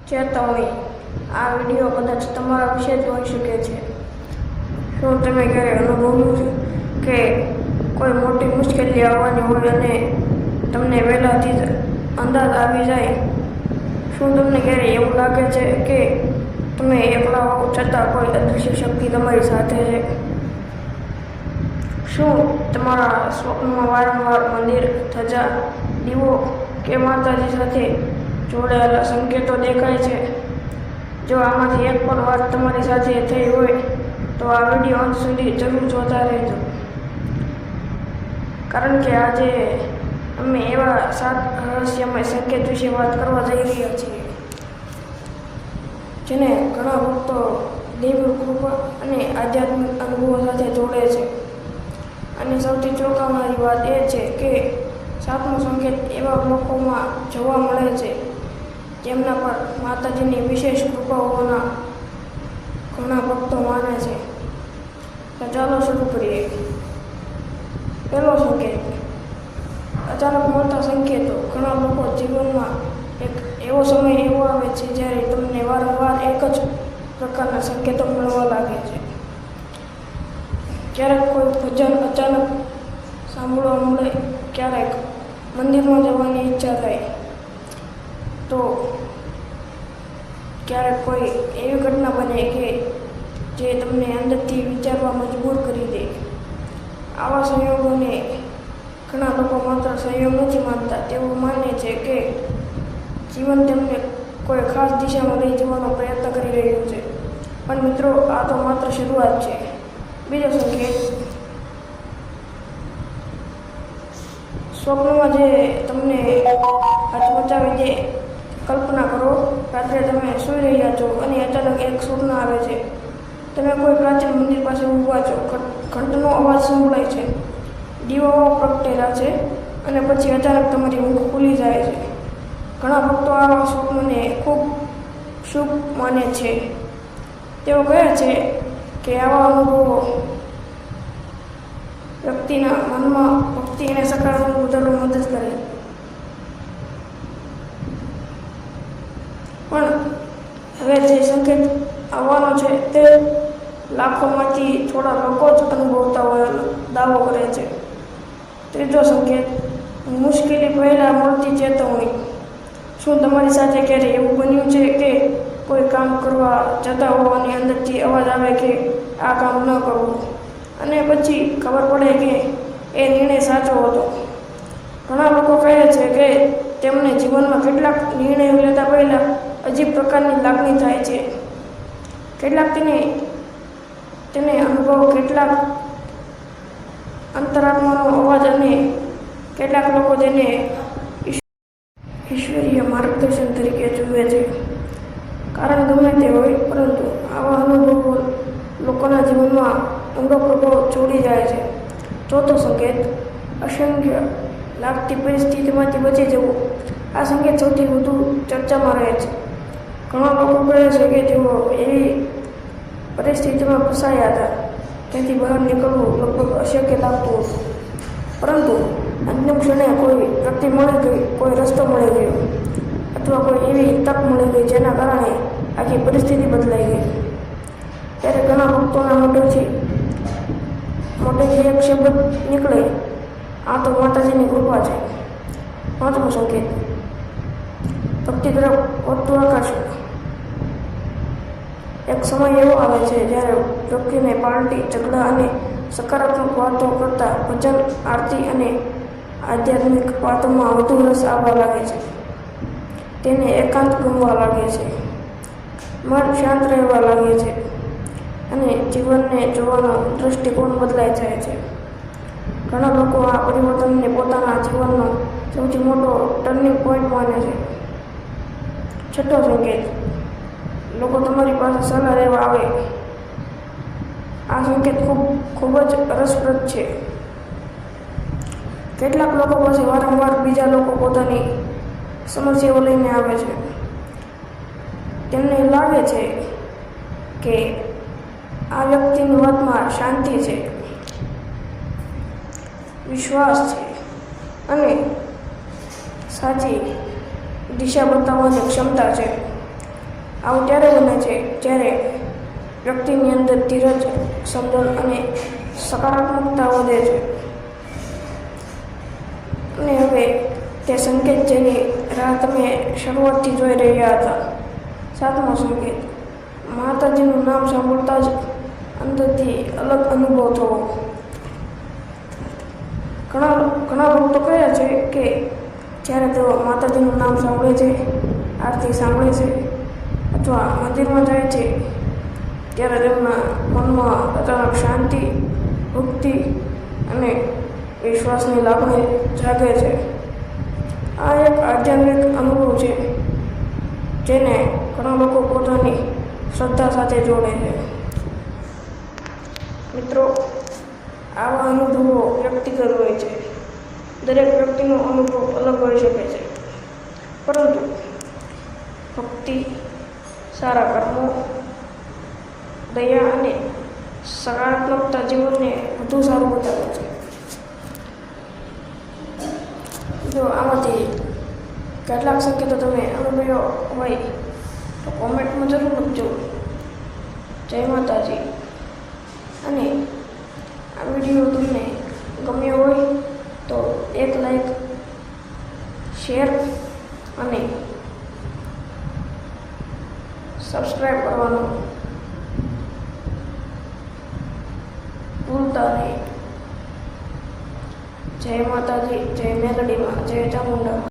ચેતવણી. આ વિડીયો કદાચ તમારા વિશે જ હોઈ શકે છે. શું તમે ક્યારે અનુભવ્યું છે કે કોઈ મોટી મુશ્કેલી આવવાની હોય અને તમને વહેલાથી જ અંદાજ આવી જાય? શું તમને ક્યારે એવું લાગે છે કે તમે એકલા હો છતાં કોઈ અદૃશ્ય શક્તિ તમારી સાથે છે? શું તમારા સ્વપ્નમાં વારંવાર મંદિર, ધજા, દીવો કે માતાજી સાથે જોડાયેલા સંકેતો દેખાય છે? જો આમાંથી એક પણ વાત તમારી સાથે થઈ હોય તો આ વિડીયો અંત સુધી જરૂર જોતા રહેજો, કારણ કે આજે અમે એવા 7 રહસ્યમય સંકેત વિશે વાત કરવા જઈ રહ્યા છીએ જેને ઘણા ભક્તો દૈવિક કૃપા અને આધ્યાત્મિક અનુભવો સાથે જોડે છે. અને સૌથી ચોંકાવનારી વાત એ છે કે 7મો સંકેત એવા લોકોમાં જોવા મળે છે જેમના પર માતાજીની વિશેષ કૃપા હોવાના ઘણા ભક્તો માને છે. તો ચાલો શરૂ કરીએ. પહેલો સંકેત, અચાનક મળતા સંકેતો. ઘણા લોકો જીવનમાં એક એવો સમય એવો આવે છે જ્યારે તમને વારંવાર એક જ પ્રકારના સંકેતો મળવા લાગે છે. ક્યારેક કોઈ ભજન અચાનક સાંભળવા મળે, ક્યારેક મંદિરમાં જવાની ઈચ્છા થાય, તો ક્યારેક કોઈ એવી ઘટના બને કે જે તમને અંદરથી વિચારવા મજબૂર કરી દે. આવા સંયોગોને ઘણા લોકો માત્ર સંયોગ નથી માનતા, તેઓ માને છે કે જીવન તેમને કોઈ ખાસ દિશામાં લઈ જવાનો પ્રયત્ન કરી રહ્યું છે. પણ મિત્રો, આ તો માત્ર શરૂઆત છે. બીજો સંકેત, સ્વપ્નમાં જે તમને હચમચાવી દે. કલ્પના કરો, રાત્રે તમે સૂઈ રહ્યા છો અને અચાનક એક સ્વપ્ન આવે છે. તમે કોઈ પ્રાચીન મંદિર પાસે ઊભા છો, ઘંટનો અવાજ સંભળાય છે, દીવાઓ પ્રગટેલા છે અને પછી અચાનક તમારી ઊંઘ ખુલી જાય છે. ઘણા ભક્તો આવા સ્વપ્નને ખૂબ શુભ માને છે. તેઓ કહે છે કે આવા અનુભવો વ્યક્તિના મનમાં ભક્તિ અને સકારાત્મક વધારવામાં મદદ કરે. પણ હવે જે સંકેત આવવાનો છે તે લાખોમાંથી થોડા લોકો જ અનુભવતા હોય દાવો કરે છે. ત્રીજો સંકેત, મુશ્કેલી પહેલાં મળતી ચેતવણી. શું તમારી સાથે ક્યારે એવું બન્યું છે કે કોઈ કામ કરવા જતા હોવાની અંદરથી અવાજ આવે કે આ કામ ન કરવું, અને પછી ખબર પડે કે એ નિર્ણય સાચો હતો? ઘણા લોકો કહે છે કે તેમને જીવનમાં કેટલાક નિર્ણયો લેતા પહેલાં અજીબ પ્રકારની લાગણી થાય છે. કેટલાક તેને અનુભવ, કેટલાક અંતરાત્માનો અવાજ અને કેટલાક લોકો તેને ઈશ્વરીય માર્ગદર્શન તરીકે જુએ છે. કારણ ગમે તે હોય, પરંતુ આવા અનુભવો લોકોના જીવનમાં ઊંડો પ્રભાવ છોડી જાય છે. ચોથો સંકેત, અસંખ્ય લાગતી પરિસ્થિતિમાંથી બચી જવું. આ સંકેત સૌથી વધુ ચર્ચામાં રહે છે. ઘણા લોકો કહે છે કે તેઓ એવી પરિસ્થિતિમાં ફસાયા હતા ત્યાંથી બહાર નીકળવું લગભગ અશક્ય લાગતું હતું, પરંતુ અંતિમ ક્ષણે કોઈ વ્યક્તિ મળી ગઈ, કોઈ રસ્તો મળી ગયો, અથવા કોઈ એવી તક મળી ગઈ જેના કારણે આખી પરિસ્થિતિ બદલાઈ ગઈ. ત્યારે ઘણા ભક્તોના મોઢેથી એક શબ્દ નીકળે, આ તો માતાજીની કૃપા છે. પાંચમો સંકેત, ભક્તિ તરફ વધતું આકર્ષણ. એક સમય એવો આવે છે જ્યારે વ્યક્તિને પાર્ટી, ઝઘડા અને સકારાત્મક વાતો કરતાં ભજન, આરતી અને આધ્યાત્મિક વાતોમાં વધુ રસ આવવા લાગે છે. તેને એકાંત ગમવા લાગે છે, મન શાંત રહેવા લાગે છે અને જીવનને જોવાનો દૃષ્ટિકોણ બદલાઈ જાય છે. ઘણા લોકો આ પરિવર્તનને પોતાના જીવનનો સૌથી મોટો ટર્નિંગ પોઈન્ટ માને છે. છઠ્ઠો સંકેત, લોકો તમારી પાસે સલાહ લેવા આવે. આ સંકેત ખૂબ જ રસપ્રદ છે. કેટલાક લોકો પાસે વારંવાર બીજા લોકો પોતાની સમસ્યાઓ લઈને આવે છે. તેમને લાગે છે કે આ વ્યક્તિની વાતમાં શાંતિ છે, વિશ્વાસ છે અને સાચી દિશા બતાવવાની ક્ષમતા છે. આવું ત્યારે બને છે જ્યારે વ્યક્તિની અંદર ધીરજ, સમજણ અને સકારાત્મકતા વધે છે. અને હવે તે સંકેત જેની રાહ તમે શરૂઆતથી જોઈ રહ્યા હતા. 7મો સંકેત, માતાજીનું નામ સાંભળતા જ અંદરથી અલગ અનુભવ થવો. ઘણા ભક્તો કહે છે કે જ્યારે તેઓ માતાજીનું નામ સાંભળે છે, આરતી સાંભળે છે અથવા મંદિરમાં જાય છે ત્યારે તેમના મનમાં અચાનક શાંતિ, ભક્તિ અને વિશ્વાસની લાગણી જાગે છે. આ એક આધ્યાત્મિક અનુભવ છે જેને ઘણા લોકો પોતાની શ્રદ્ધા સાથે જોડે છે. મિત્રો, આવા અનુભવો વ્યક્તિગત હોય છે. દરેક વ્યક્તિનો અનુભવ અલગ હોઈ શકે છે, પરંતુ ભક્તિ, સારા કર્મો, દયા અને સકારાત્મકતા જીવનને વધુ સારું બનાવે છે. જો આમાંથી કેટલાક સંકેતો તમે અનુભવ્યો હોય તો કોમેન્ટમાં જરૂર લખજો. જય માતાજી. અને આ વિડીયો તમને ગમ્યો હોય તો એક લાઈક, શેર અને સબસ્ક્રાઈબ કરવાનું ભૂલતા નહીં. જય માતાજી, જય મેલડીમાં, જય ચામુંડા.